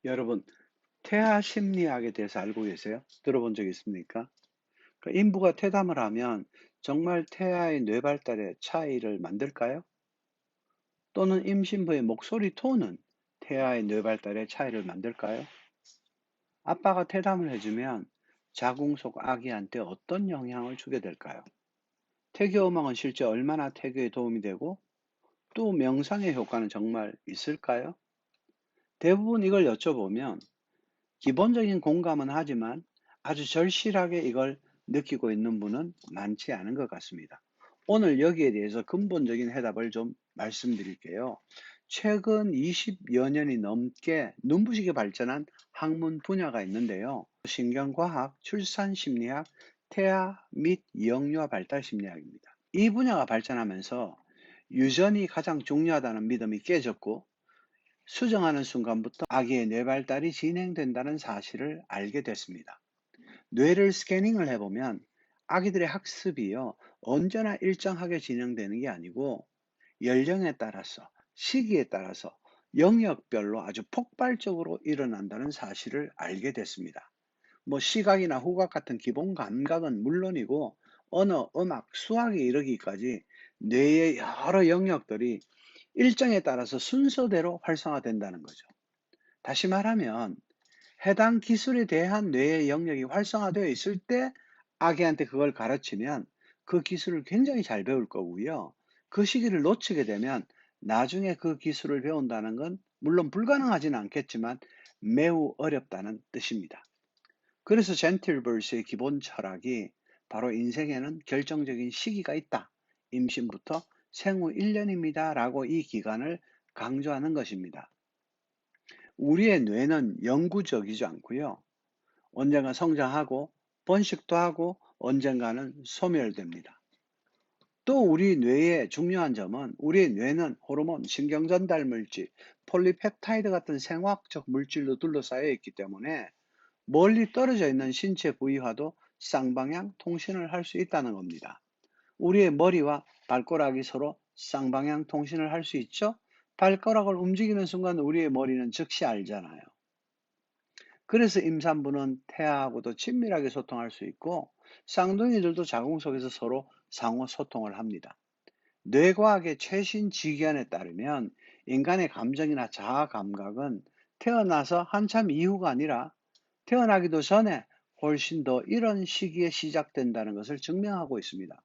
여러분, 태아 심리학에 대해서 알고 계세요? 들어본 적 있습니까? 인부가 퇴담을 하면 정말 태아의 뇌 발달에 차이를 만들까요? 또는 임신부의 목소리 톤은 태아의 뇌 발달에 차이를 만들까요? 아빠가 퇴담을 해주면 자궁 속 아기한테 어떤 영향을 주게 될까요? 태교 음악은 실제 얼마나 태교에 도움이 되고 또 명상의 효과는 정말 있을까요? 대부분 이걸 여쭤보면 기본적인 공감은 하지만 아주 절실하게 이걸 느끼고 있는 분은 많지 않은 것 같습니다. 오늘 여기에 대해서 근본적인 해답을 좀 말씀드릴게요. 최근 20여 년이 넘게 눈부시게 발전한 학문 분야가 있는데요. 신경과학, 출산심리학, 태아 및 영유아 발달심리학입니다. 이 분야가 발전하면서 유전이 가장 중요하다는 믿음이 깨졌고 수정하는 순간부터 아기의 뇌 발달이 진행된다는 사실을 알게 됐습니다. 뇌를 스캐닝을 해보면 아기들의 학습이요, 언제나 일정하게 진행되는 게 아니고 연령에 따라서, 시기에 따라서 영역별로 아주 폭발적으로 일어난다는 사실을 알게 됐습니다. 시각이나 후각 같은 기본 감각은 물론이고 언어, 음악, 수학에 이르기까지 뇌의 여러 영역들이 일정에 따라서 순서대로 활성화된다는 거죠. 다시 말하면 해당 기술에 대한 뇌의 영역이 활성화되어 있을 때 아기한테 그걸 가르치면 그 기술을 굉장히 잘 배울 거고요. 그 시기를 놓치게 되면 나중에 그 기술을 배운다는 건 물론 불가능하지는 않겠지만 매우 어렵다는 뜻입니다. 그래서 젠틀버스의 기본 철학이 바로 인생에는 결정적인 시기가 있다. 임신부터 생후 1년입니다. 라고 이 기간을 강조하는 것입니다. 우리의 뇌는 영구적이지 않고요. 언젠가 성장하고 번식도 하고 언젠가는 소멸됩니다. 또 우리 뇌의 중요한 점은 우리 뇌는 호르몬, 신경전달 물질, 폴리펩타이드 같은 생화학적 물질로 둘러싸여 있기 때문에 멀리 떨어져 있는 신체 부위와도 쌍방향 통신을 할 수 있다는 겁니다. 우리의 머리와 발가락이 서로 쌍방향 통신을 할 수 있죠? 발가락을 움직이는 순간 우리의 머리는 즉시 알잖아요. 그래서 임산부는 태아하고도 친밀하게 소통할 수 있고 쌍둥이들도 자궁 속에서 서로 상호 소통을 합니다. 뇌과학의 최신 지견에 따르면 인간의 감정이나 자아 감각은 태어나서 한참 이후가 아니라 태어나기도 전에 훨씬 더 이런 시기에 시작된다는 것을 증명하고 있습니다.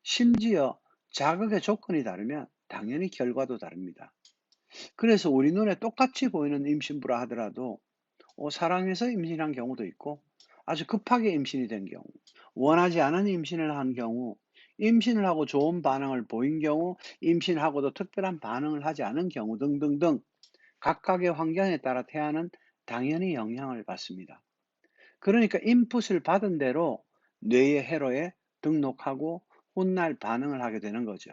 심지어 자극의 조건이 다르면 당연히 결과도 다릅니다. 그래서 우리 눈에 똑같이 보이는 임신부라 하더라도 사랑해서 임신한 경우도 있고 아주 급하게 임신이 된 경우, 원하지 않은 임신을 한 경우, 임신을 하고 좋은 반응을 보인 경우, 임신하고도 특별한 반응을 하지 않은 경우 등등등 각각의 환경에 따라 태아는 당연히 영향을 받습니다. 그러니까 인풋을 받은 대로 뇌의 회로에 등록하고 훗날 반응을 하게 되는 거죠.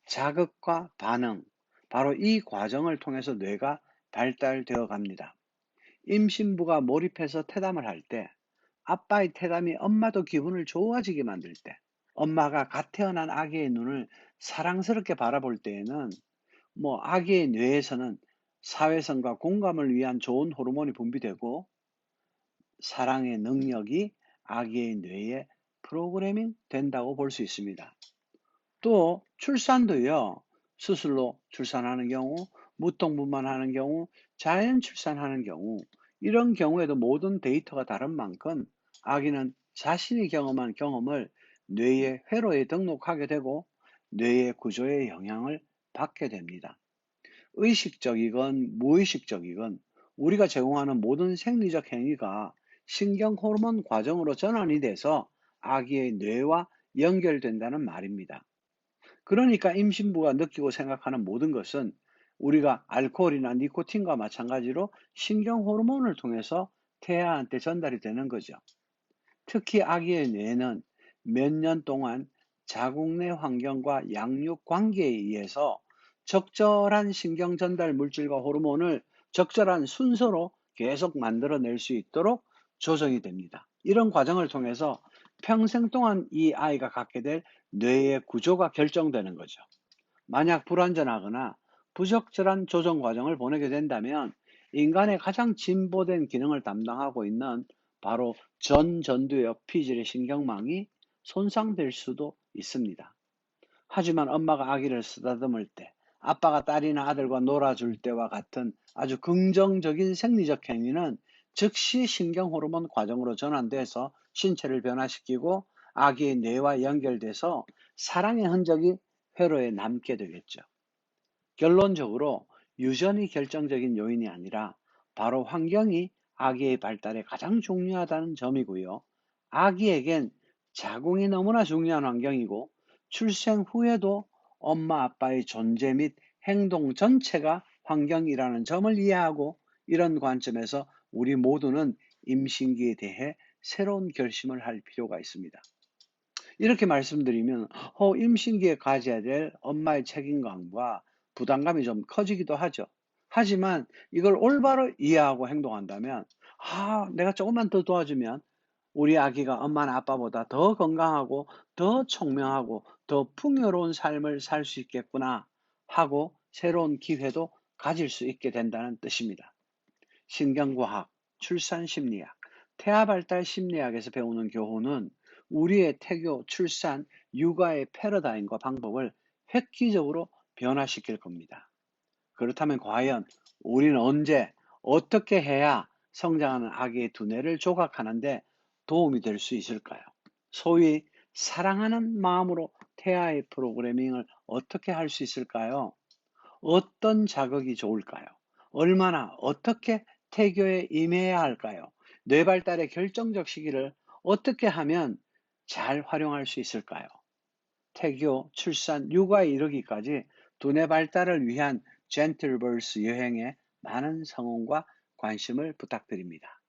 자극과 반응, 바로 이 과정을 통해서 뇌가 발달되어 갑니다. 임신부가 몰입해서 태담을 할 때, 아빠의 태담이 엄마도 기분을 좋아지게 만들 때, 엄마가 갓 태어난 아기의 눈을 사랑스럽게 바라볼 때에는 아기의 뇌에서는 사회성과 공감을 위한 좋은 호르몬이 분비되고 사랑의 능력이 아기의 뇌에 프로그래밍 된다고 볼 수 있습니다. 또 출산도요. 수술로 출산하는 경우, 무통분만하는 경우, 자연 출산하는 경우 이런 경우에도 모든 데이터가 다른 만큼 아기는 자신이 경험한 경험을 뇌의 회로에 등록하게 되고 뇌의 구조에 영향을 받게 됩니다. 의식적이건 무의식적이건 우리가 제공하는 모든 생리적 행위가 신경 호르몬 과정으로 전환이 돼서 아기의 뇌와 연결된다는 말입니다. 그러니까 임신부가 느끼고 생각하는 모든 것은 우리가 알코올이나 니코틴과 마찬가지로 신경 호르몬을 통해서 태아한테 전달이 되는 거죠. 특히 아기의 뇌는 몇 년 동안 자궁 내 환경과 양육 관계에 의해서 적절한 신경 전달 물질과 호르몬을 적절한 순서로 계속 만들어낼 수 있도록 조정이 됩니다. 이런 과정을 통해서 평생 동안 이 아이가 갖게 될 뇌의 구조가 결정되는 거죠. 만약 불완전하거나 부적절한 조정 과정을 보내게 된다면 인간의 가장 진보된 기능을 담당하고 있는 바로 전두엽 피질의 신경망이 손상될 수도 있습니다. 하지만 엄마가 아기를 쓰다듬을 때, 아빠가 딸이나 아들과 놀아줄 때와 같은 아주 긍정적인 생리적 행위는 즉시 신경호르몬 과정으로 전환돼서 신체를 변화시키고 아기의 뇌와 연결돼서 사랑의 흔적이 회로에 남게 되겠죠. 결론적으로 유전이 결정적인 요인이 아니라 바로 환경이 아기의 발달에 가장 중요하다는 점이고요. 아기에겐 자궁이 너무나 중요한 환경이고 출생 후에도 엄마 아빠의 존재 및 행동 전체가 환경이라는 점을 이해하고 이런 관점에서 우리 모두는 임신기에 대해 새로운 결심을 할 필요가 있습니다. 이렇게 말씀드리면 임신기에 가져야 될 엄마의 책임감과 부담감이 좀 커지기도 하죠. 하지만 이걸 올바로 이해하고 행동한다면 내가 조금만 더 도와주면 우리 아기가 엄마나 아빠보다 더 건강하고 더 총명하고 더 풍요로운 삶을 살 수 있겠구나 하고 새로운 기회도 가질 수 있게 된다는 뜻입니다. 신경과학, 출산심리학, 태아발달 심리학에서 배우는 교훈은 우리의 태교, 출산, 육아의 패러다임과 방법을 획기적으로 변화시킬 겁니다. 그렇다면 과연 우리는 언제, 어떻게 해야 성장하는 아기의 두뇌를 조각하는 데 도움이 될 수 있을까요? 소위 사랑하는 마음으로 태아의 프로그래밍을 어떻게 할 수 있을까요? 어떤 자극이 좋을까요? 얼마나 어떻게 태교에 임해야 할까요? 뇌 발달의 결정적 시기를 어떻게 하면 잘 활용할 수 있을까요? 태교, 출산, 육아에 이르기까지 두뇌 발달을 위한 젠틀버스 여행에 많은 성원과 관심을 부탁드립니다.